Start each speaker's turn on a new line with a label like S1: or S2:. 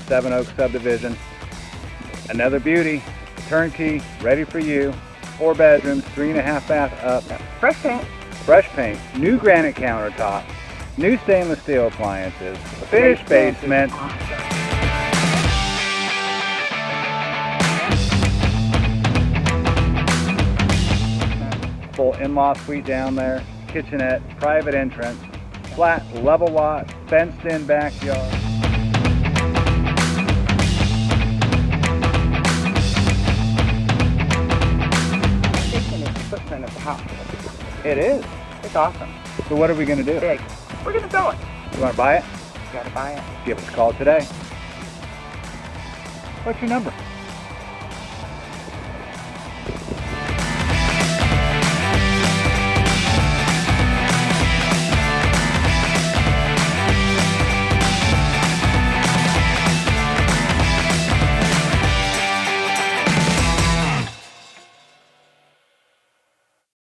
S1: Seven Oaks subdivision. Another beauty, turnkey, ready for you. 4 bedrooms, 3.5 bath up.
S2: Fresh paint.
S1: Fresh paint, new granite countertop, new stainless steel appliances, finished basement. Full in-law suite down there, kitchenette, private entrance, flat level lot, fenced in backyard.
S2: Kitchen is the footprint of the house.
S1: It is.
S2: It's awesome.
S1: So what are we going to do?
S2: Big. We're gonna sell it.
S1: You want to buy it?
S2: You gotta buy it.
S1: Give us a call today. What's your number?